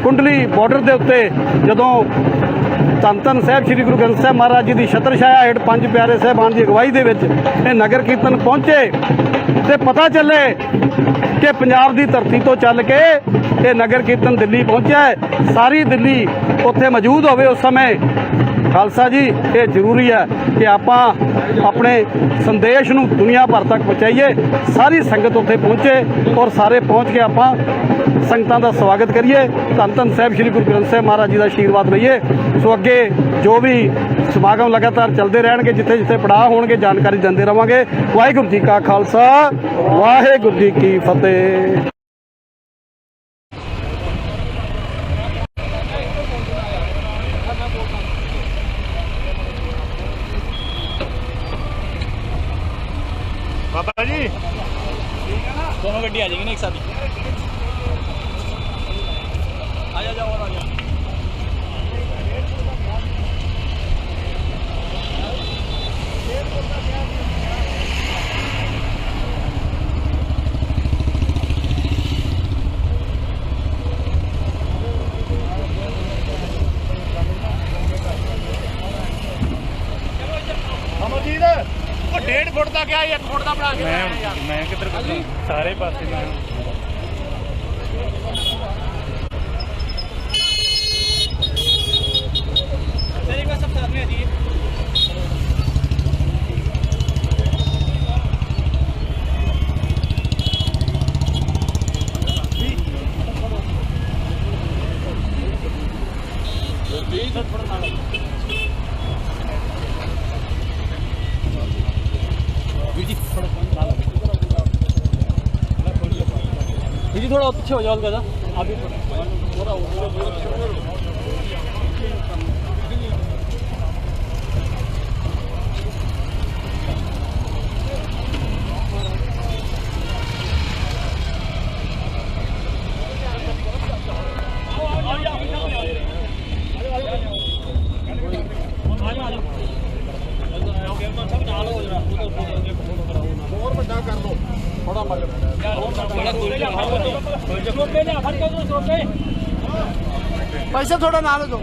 ਕੁੰਡਲੀ ਬਾਰਡਰ ਦੇ ਉੱਤੇ ਜਦੋਂ ਧੰਨ ਧੰਨ ਸਾਹਿਬ ਸ੍ਰੀ ਗੁਰੂ ਗ੍ਰੰਥ ਸਾਹਿਬ ਮਹਾਰਾਜ ਜੀ ਦੀ ਛਤਰ ਛਾਇਆ ਹੇਠ 5 ਪਿਆਰੇ ਸਾਹਿਬਾਨ ਦੀ ਅਗਵਾਈ ਦੇ ਵਿੱਚ ਇਹ ਨਗਰ ਕੀਰਤਨ ਪਹੁੰਚੇ ਤੇ ਪਤਾ ਚੱਲੇ ਕਿ ਪੰਜਾਬ ਦੀ ਧਰਤੀ ਤੋਂ ਚੱਲ ਕੇ ਇਹ ਨਗਰ ਕੀਰਤਨ ਦਿੱਲੀ ਪਹੁੰਚਿਆ ਹੈ। ਸਾਰੀ ਦਿੱਲੀ ਉੱਥੇ ਮੌਜੂਦ ਹੋਵੇ ਉਸ ਸਮੇਂ। ਖਾਲਸਾ ਜੀ, ਇਹ ਜ਼ਰੂਰੀ ਹੈ ਕਿ ਆਪਾਂ ਆਪਣੇ ਸੰਦੇਸ਼ ਨੂੰ ਦੁਨੀਆ ਭਰ ਤੱਕ ਪਹੁੰਚਾਈਏ। ਸਾਰੀ ਸੰਗਤ ਉੱਥੇ ਪਹੁੰਚੇ ਔਰ ਸਾਰੇ ਪਹੁੰਚ ਕੇ ਆਪਾਂ ਸੰਗਤਾਂ ਦਾ ਸਵਾਗਤ ਕਰੀਏ। ਧੰਨ ਧੰਨ ਸਾਹਿਬ ਸ੍ਰੀ ਗੁਰੂ ਗ੍ਰੰਥ ਸਾਹਿਬ ਮਹਾਰਾਜ ਜੀ ਦਾ ਆਸ਼ੀਰਵਾਦ ਲਈਏ। ਸੋ ਅੱਗੇ ਜੋ ਵੀ ਸਮਾਗਮ ਲਗਾਤਾਰ ਚੱਲਦੇ ਰਹਿਣਗੇ, ਜਿੱਥੇ ਜਿੱਥੇ ਪੜਾਅ ਹੋਣਗੇ ਜਾਣਕਾਰੀ ਦਿੰਦੇ ਰਵਾਂਗੇ। ਵਾਹਿਗੁਰੂ ਜੀ ਕਾ ਖਾਲਸਾ, ਵਾਹਿਗੁਰੂ ਜੀ ਕੀ ਫਤਿਹ। बाबा जी दोनों गड्डी आ जाएगी ना एक साथ ही। आ जाओ और आ जाओ। अमरजीत 1.5 फुट का क्या 1 फुट का बना के मैं किधर सारे पास सब साथ में आइए। जी थोड़ा पीछे हो जाओ दादा, आप भी थोड़ा थोड़ा भाई साहब थोड़ा नाम दो।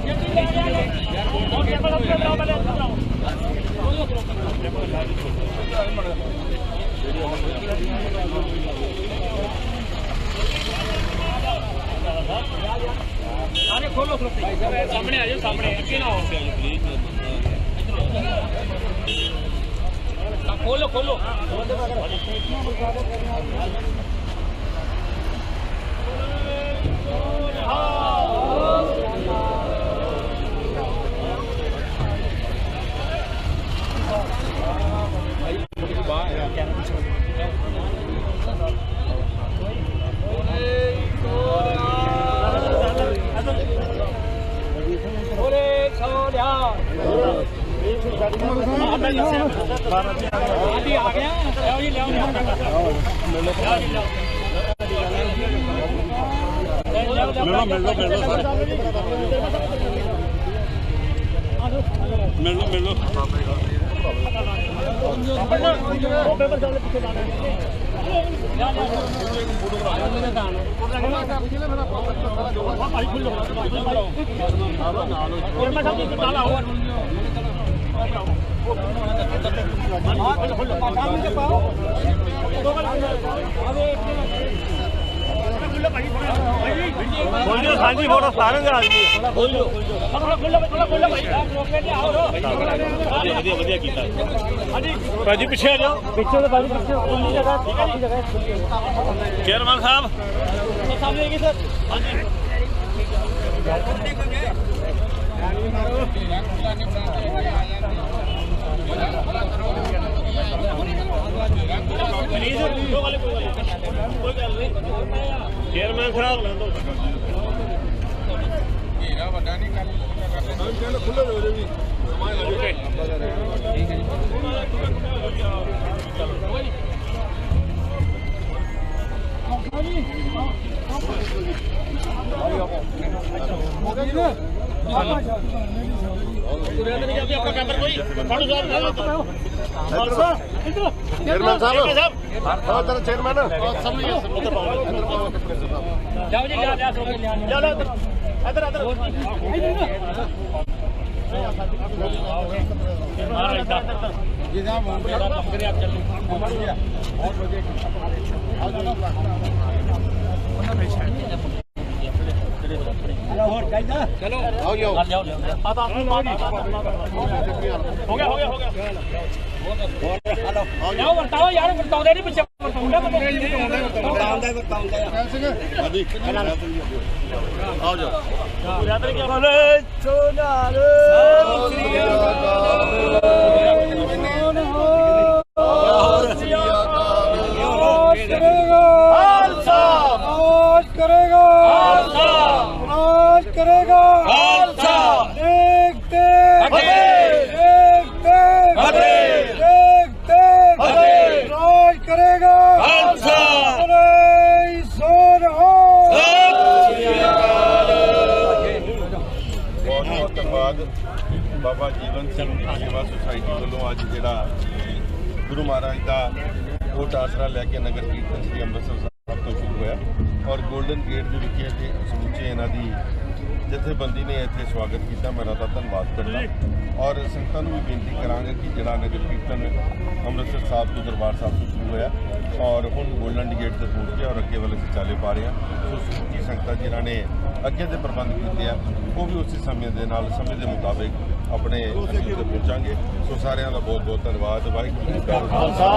खोलो सामने आ जाओ, सामने अगे ना हो प्लीज। खोलो खोलो मिल लो ਹਾਂਜੀ ਫੋਟੋ ਸਾਰੇ ਦੇ ਆਦਮੀ ਵਧੀਆ ਵਧੀਆ ਕੀਤਾ ਹਾਂਜੀ ਭਾਜੀ ਪਿੱਛੇ ਆ ਜਾਓ ਪਿੱਛੇ ਦੇ ਭਾਜੀ ਪਿੱਛੇ ਉਨੀ ਜਗ੍ਹਾ ਕਾਫੀ ਜਗ੍ਹਾ ਚੇਅਰਮੈਨ ਸਾਹਿਬ ਸਾਹਮਣੇ ਹੈਗੇ ਸਰ ਹਾਂਜੀ चेयरमैन साहब घेरा वड्डा नहीं कर खुले हो भी चेयरमैन साहब चेयरमैन जाओ जी चलो इधर इधर चलो आओ जाओ हो गया जाओ बताओ यार बताओ नहीं बच्चा आओ जाओ करेगा राज करेगा बहुत धन्यवाद बाबा जीवन सिंह सेवा सोसाइटी वालों अज जिहड़ा गुरु महाराज का वोट आसरा लैके नगर कीर्तन श्री अमृतसर साहब तो शुरू होया और गोल्डन गेट के विखे समूचे इन्हां दी जथेबंदी ने इत्थे स्वागत किया। मैं इन्हां दा धन्नवाद करदा और संगतां नूं भी बेनती करांगा कि जिहड़ा नगर कीर्तन अमृतसर साहब तो दरबार साहब तो शुरू होया और हुण गोल्डन गेट से पहुँच गया और अगे वाले से चाले पा रहे हैं। सो समूची संगतां जिन्हां ने अगे के प्रबंध किए हैं वो भी उसी समय के नाल समय के मुताबिक अपने असीं ते पहुँचांगे। सो सारिआं दा बहुत बहुत धन्नवाद। वाहिगुरू जी का खालसा।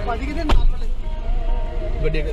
ਭਾਜੀ ਕਿਤੇ ਨਾਲ ਵਾਲੇ ਗੱਡੀ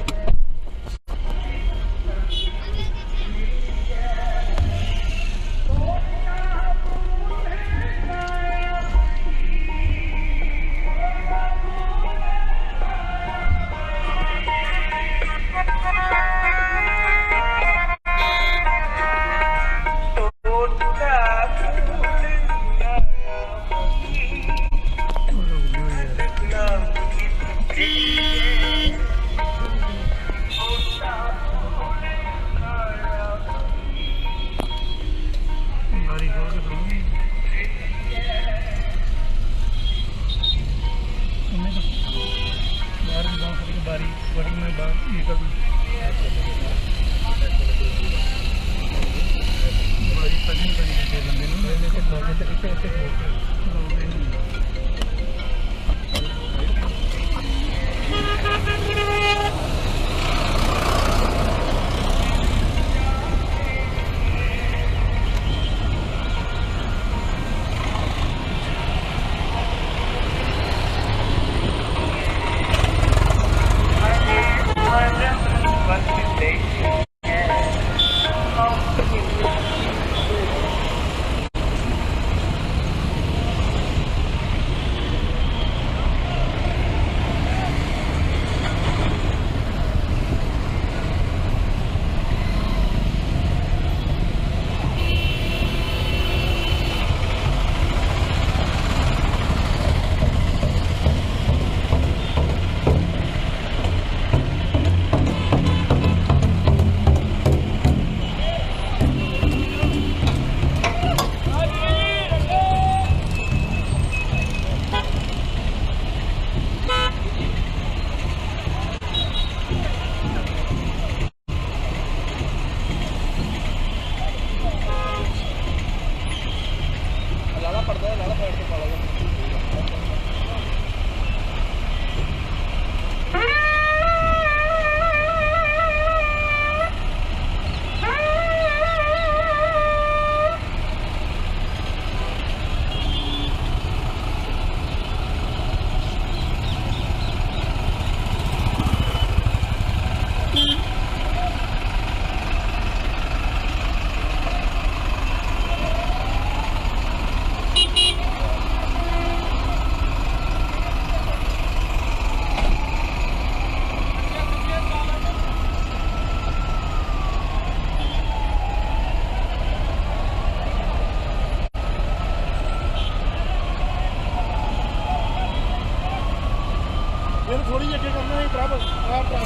थोड़ी जी अगे करना है ट्रैफिक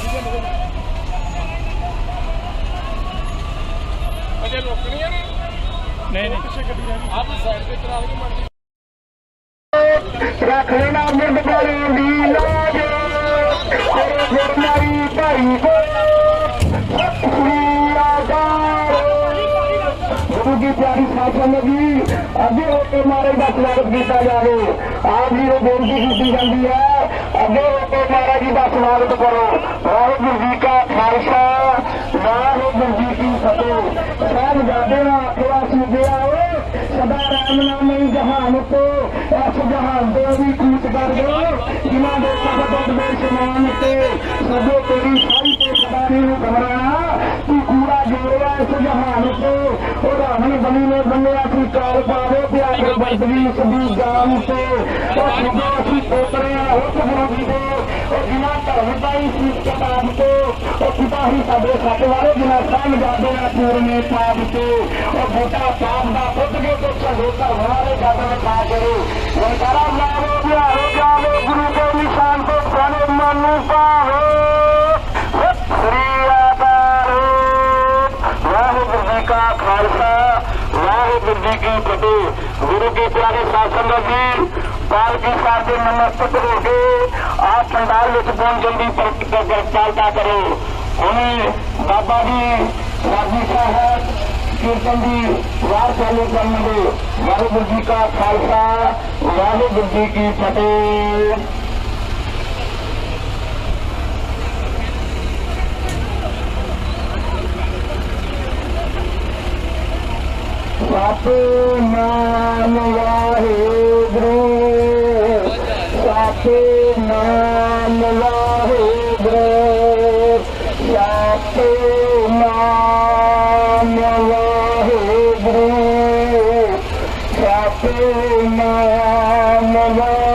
के मगर अजय रोकनी है नहीं पीछे गड्डी रहनी आप साइड पे चला के मर रख लेना मुंड पर दी लाज तेरे मारी भाई को की प्यारी शासन लगी अगे होकर महाराज का स्वागत किया जाए आप जी को बेनती की जाती है अगे होकर महाराज जी का स्वागत करो वाहिगुरू जी का खालसा वाहिगुरू जी की फतेह सब जाते आखिरा सूबे आओ सदा राम नाम नहीं जहान को ऐस जहान दो भी कूच कर दो जिन्होंने सदत में समान से सबो तेरी सारी पे सदा नहीं घबराना तू पूरा जोड़वा इस जहान को और रावण बनी ने बनया सी काल पावे प्यार बदली सभी जान से और सुबह सी पोतरे उस गुरु जी दे और जिना धर्म पाई सी किताब को और सिपाही साडे सच वाले जिना साम जाते हैं पूर्णे पाप से और बेटा पाप का पुत के तो सगो धर्म वाले गद में खा करो नकारा लाओ बिहारो जाओ गुरु के निशान को प्राणे मानू पाओ श्री वाहिगुरू जी का खालसा वाहिगुरू जी की फतेह गुरु के प्यारे शासन जी पालकी साहब के नमस्ते हो के आप पंडाल में पहुंचने की प्रचारता करो उन्हें बाबा जी राजी साहब कीर्तन की वार चालू करने दो वाहिगुरू जी का खालसा वाहिगुरू जी की फतेह। ਸਤਿਨਾਮ ਵਾਹਿਗੁਰੂ ਸਤਿਨਾਮ ਵਾਹਿਗੁਰੂ ਸਤਿਨਾਮ ਵਾਹਿਗੁਰੂ ਸਤਿਨਾਮ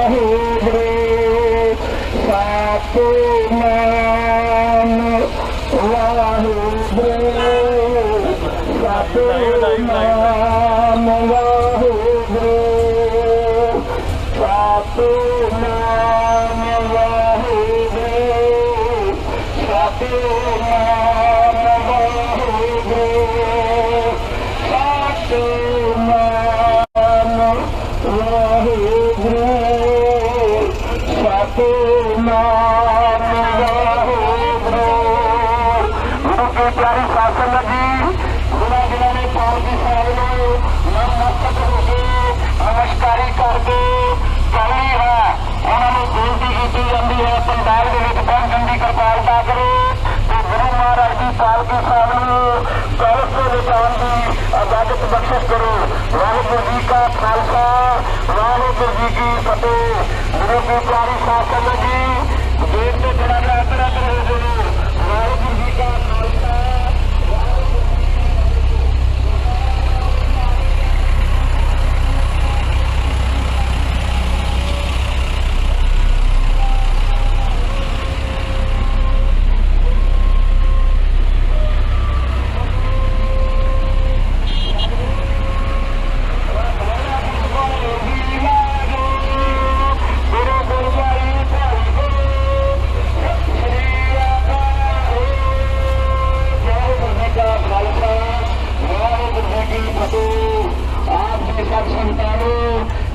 ਵਾਹਿਗੁਰੂ ਸਤਿਨਾਮ ਵਾਹਿਗੁਰੂ ਸਤਿਨਾਮ ਵਾਹਿਗੁਰੂ ਸਤਿਨਾਮ ਵਾਹਿਗੁਰੂ ਸਤਿਨਾਮ ਵਾਹਿਗੁਰੂ ਸਤਿਨਾਮ ਵਾਹਿਗੁਰੂ ਸਤਿਨਾਮ ਵਾਹਿਗੁਰੂ ਗੁਰੂ ਕੀ ਪਿਆਰੀ ਸਾਧ ਸੰਗਤ ਜੀ ਜਿਨ੍ਹਾਂ ਨੇ ਪਾਲਕੀ ਸਾਹਿਬ ਨੂੰ ਨਮਸਤਕ ਹੋ ਕੇ ਨਮਸਕਾਰੀ ਕਰਕੇ ਚੱਲੀ ਹੈ ਉਹਨਾਂ ਨੂੰ ਬੇਨਤੀ ਕੀਤੀ ਜਾਂਦੀ ਹੈ ਪੰਡਾਲ ਦੇ ਵਿੱਚ ਪਹੁੰਚਣ ਦੀ ਕਿਰਪਾਲਤਾ ਕਰੋ ਤੇ ਗੁਰੂ ਮਹਾਰਾਜ ਦੀ ਪਾਲਕੀ ਸਾਹਿਬ ਨੂੰ ਪੈਲਸ ਦੇ ਵਿੱਚ ਆਉਣ ਦੀ ਇਜਾਜ਼ਤ ਬਖਸ਼ਿਸ਼ ਕਰੋ। ਵਾਹਿਗੁਰੂ ਜੀ ਕਾ ਖਾਲਸਾ ਵਾਹਿਗੁਰੂ ਜੀ ਕੀ ਫਤਿਹ। ਗੁਰੂ ਕੀ ਪਿਆਰੀ ਸਾਧ ਸੰਗਤ ਜੀ ਗੇਟ ਤੇ ਖੜਾ ਕਰਾ ਕਰੋ ਵਾਹਿਗੁਰੂ ਜੀ ਕਾ ਖਾਲਸਾ।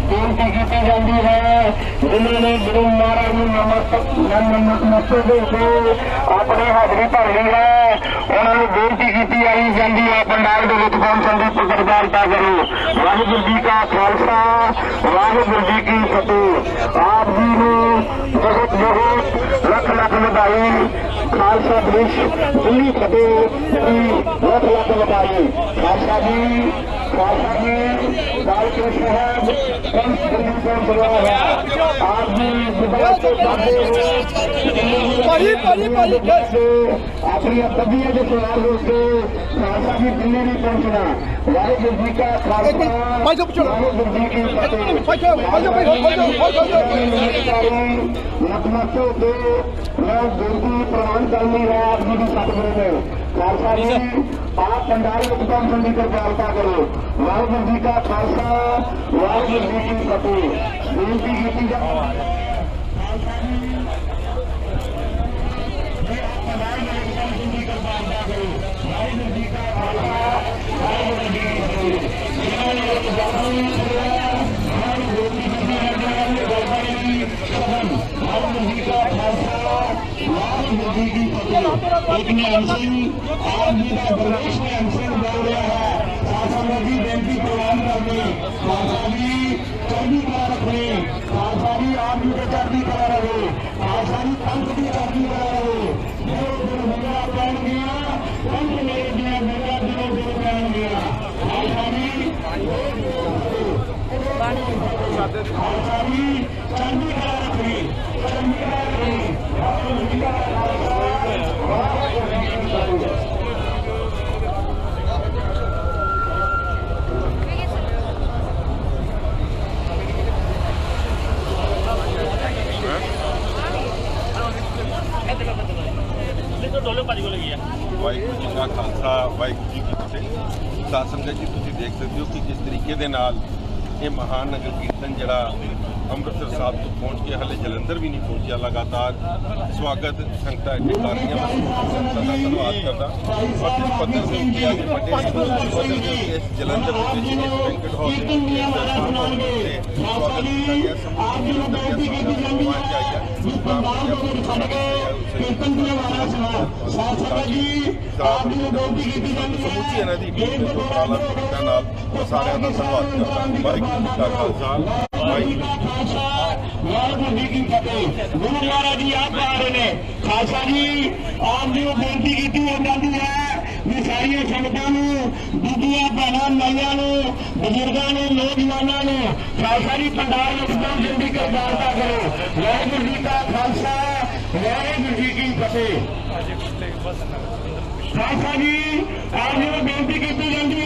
ਬੇਨਤੀ ਕੀਤੀ ਜਾਂਦੀ ਹੈ ਜਿਨ੍ਹਾਂ ਨੇ ਗੁਰੂ ਮਹਾਰਾਜ ਨੂੰ ਨਮਸਤਕ ਦੇ ਕੇ ਆਪਣੀ ਹਾਜ਼ਰੀ ਭਰ ਲਈ ਹੈ ਉਹਨਾਂ ਨੂੰ ਬੇਨਤੀ ਕੀਤੀ ਜਾਂਦੀ ਹੈ ਪੰਡਾਲ ਦੇ ਵਿੱਚ ਪਹੁੰਚਣ ਦੀ ਕਿਰਪਾਲਤਾ ਕਰੋ। ਵਾਹਿਗੁਰੂ ਜੀ ਕਾ ਖਾਲਸਾ ਵਾਹਿਗੁਰੂ ਜੀ ਕੀ ਫਤਿਹ। ਆਪ ਜੀ ਨੂੰ ਬਹੁਤ ਬਹੁਤ ਲੱਖ ਲੱਖ ਵਧਾਈ। ਖਾਲਸਾ ਬ੍ਰਿਸ਼ ਦਿੱਲੀ ਫਤਿਹ ਦੀ ਲੱਖ ਲੱਖ ਵਧਾਈ। ਖਾਲਸਾ ਜੀ ਲਾਲ ਕੇ ਸਾਹਿਬ ਪੰਜ ਦਿੱਲੀ ਤੋਂ ਬੁਲਾਇਆ ਹੈ। ਆਪ ਜੀ ਦੁਬਾਰਾ ਤੋਂ ਕਰਦੇ ਹੋ ਆਪਣੀਆਂ ਤਬੀਅਤ ਦੇ ਸਵਾਲ ਹੋ ਕੇ ਖਾਲਸਾ ਜੀ ਦਿੱਲੀ ਨਹੀਂ ਪਹੁੰਚਣਾ। ਵਾਹਿਗੁਰੂ ਜੀ ਕਾ ਖਾਲਸਾ ਵਾਹਿਗੁਰੂ ਜੀ ਕੀ ਫਤਿਹ। ਨਤਮਸਤਕ ਹੋ ਕੇ ਮੈਂ ਬੇਨਤੀ ਪ੍ਰਵਾਨ ਕਰਨੀ ਹੈ ਆਪ ਜੀ ਦੀ ਸਤਿਗੁਰੂ ਨੇ। ਖਾਲਸਾ ਜੀ ਆਪ ਪੰਡਾਲ ਵਿੱਚ ਪਹੁੰਚਣ ਦੀ ਕਿਰਪਾਲਤਾ ਕਰੋ। ਵਾਹਿਗੁਰੂ ਜੀ ਕਾ ਖਾਲਸਾ ਵਾਹਿਗੁਰੂ ਜੀ ਕੀ ਫਤਿਹ। ਬੇਨਤੀ ਕੀਤੀ ਜਾਂਦੀ ਹੈ ਖਾਲਸਾ ਜੀ ਪੰਡਾਲ ਵਿੱਚ ਪਹੁੰਚਣ ਦੀ ਕਿਰਪਾਲਤਾ ਕਰੋ। ਵਾਹਿਗੁਰੂ ਜੀ ਕਾ ਖਾਲਸਾ ਵਾਹਿਗੁਰੂ ਜੀ ਕੀ ਫਤਿਹ। ਇਹਨਾਂ ਨੇ ਇੱਕ ਜਾਣੀ ਉਹਨਾਂ ਨੂੰ ਬੇਨਤੀ ਕੀਤੀ ਜਾਂਦੀ ਹੈ ਵਾਹਿਗੁਰੂ ਜੀ ਕਾ ਖਾਲਸਾ ਵਾਹਿਗੁਰੂ ਜੀ ਕੀ ਫਤਿਹ। ਇੱਕ ਨਿਹੰਗ ਸਿੰਘ ਆਪ ਜੀ ਦਾ ਪ੍ਰਵੇਸ਼ ਨਿਹੰਗ ਸਿੰਘ ਬੋਲ ਰਿਹਾ ਹੈ। ਖਾਲਸਾ ਜੀ ਬੇਨਤੀ ਪ੍ਰਵਾਨ ਕਰਦੇ। ਖਾਲਸਾ ਜੀ ਚੜ੍ਹਦੀ ਕਲਾ ਰੱਖੇ। ਖਾਲਸਾ ਜੀ ਆਪ ਜੀ ਦੇ ਚੜ੍ਹਦੀ ਕਲਾ ਰਹੇ। ਖਾਲਸਾ ਜੀ ਪੰਥ ਦੀ ਚੜ੍ਹਦੀ ਕਲਾ ਰਹੇ। ਜੋ ਗੁਰੂ ਮੇਰਾ ਪੈਣਗੀਆਂ ਪੰਥ ਮੇਰੇ ਦੀਆਂ ਮੇਰਾ ਦਿਲੋਂ ਦਿਲ ਪੈਣਗੀਆਂ। ਖਾਲਸਾ ਜੀ ਖਾਲਸਾ ਜੀ ਚੜ੍ਹਦੀ ਕਲਾ ਰੱਖੇ। ਚੜ੍ਹਦੀ ਕਲਾ ਰੱਖੇ। ਵਾਹਿਗੁਰੂ ਜੀ ਕਾ ਖਾਲਸਾ ਵਾਹਿਗੁਰੂ ਜੀ ਕੀ ਫਤਿਹ। ਵਾਹਿਗੁਰੂ ਜੀ ਕਾ ਖਾਲਸਾ ਵਾਹਿਗੁਰੂ ਜੀ ਕੀ ਫਤਿਹ। ਸਾਧ ਸੰਗਤ ਜੀ ਤੁਸੀਂ ਦੇਖ ਸਕਦੇ ਹੋ ਕਿ ਕਿਸ ਤਰੀਕੇ ਦੇ ਨਾਲ ਇਹ ਮਹਾਨ ਨਗਰ ਕੀਰਤਨ ਜਿਹੜਾ ਅੰਮ੍ਰਿਤਸਰ ਸਾਹਿਬ ਤੋਂ ਪਹੁੰਚ ਕੇ ਹਲੇ ਜਲੰਧਰ ਵੀ ਨਹੀਂ ਪਹੁੰਚਿਆ। ਲਗਾਤਾਰ ਸਵਾਗਤ ਸੰਗਤਾਂ ਇੱਥੇ ਕਰ ਰਹੀਆਂ। ਮੈਂ ਸੰਗਤਾਂ ਦਾ ਧੰਨਵਾਦ ਕਰਦਾ। ਔਰ ਜਿਸ ਪੱਧਰ ਦੇ ਉੱਤੇ ਅੱਜ ਵੱਡੇ ਪੱਧਰ ਦੇ ਉੱਤੇ ਇਸ ਜਲੰਧਰ ਦੇ ਵਿੱਚ ਇਸ ਬੈਂਕਟ ਹਾਲ ਦੇ ਵਿੱਚ ਸਵਾਗਤ ਕੀਤਾ ਗਿਆ। ਸਮੂਹ ਸਮੁੱਚੀ ਇਹਨਾਂ ਦੀ ਟੀਮ ਦੇ ਉਪਰਾਲਾ ਤਰੀਕੇ ਨਾਲ ਸਾਰਿਆਂ ਦਾ ਧੰਨਵਾਦ ਕਰਦਾ। ਵਾਹਿਗੁਰੂ ਜੀ ਕਾ ਖਾਲਸਾ ਵਾਹਿਗੁਰੂ ਜੀ ਕੀ ਫਤਿਹ। ਵਾਹਿਗੁਰੂ ਜੀ ਕੀ ਫਤਿਹ। ਗੁਰੂ ਮਹਾਰਾਜ ਜੀ ਆਪ ਆ ਰਹੇ ਨੇ। ਖਾਲਸਾ ਜੀ ਆਪ ਜੀ ਨੂੰ ਬੇਨਤੀ ਕੀਤੀ ਜਾਂਦੀ ਹੈ ਵੀ ਸਾਰੀਆਂ ਸੰਗਤਾਂ ਨੂੰ, ਬੀਬੀਆਂ ਭੈਣਾਂ ਮਾਈਆਂ ਨੂੰ, ਬਜ਼ੁਰਗਾਂ ਨੂੰ, ਨੌਜਵਾਨਾਂ ਨੂੰ ਖਾਲਸਾ ਜੀ ਪੰਡਾਲ ਵਿੱਚ ਪਹੁੰਚਣ ਦੀ ਕਿਰਪਾਲਤਾ ਕਰੋ। ਵਾਹਿਗੁਰੂ ਜੀ ਕਾ ਖਾਲਸਾ, ਵਾਹਿਗੁਰੂ ਜੀ ਕੀ ਫਤਿਹ। ਖਾਲਸਾ ਜੀ ਆਪ ਜੀ ਨੂੰ ਬੇਨਤੀ ਕੀਤੀ ਜਾਂਦੀ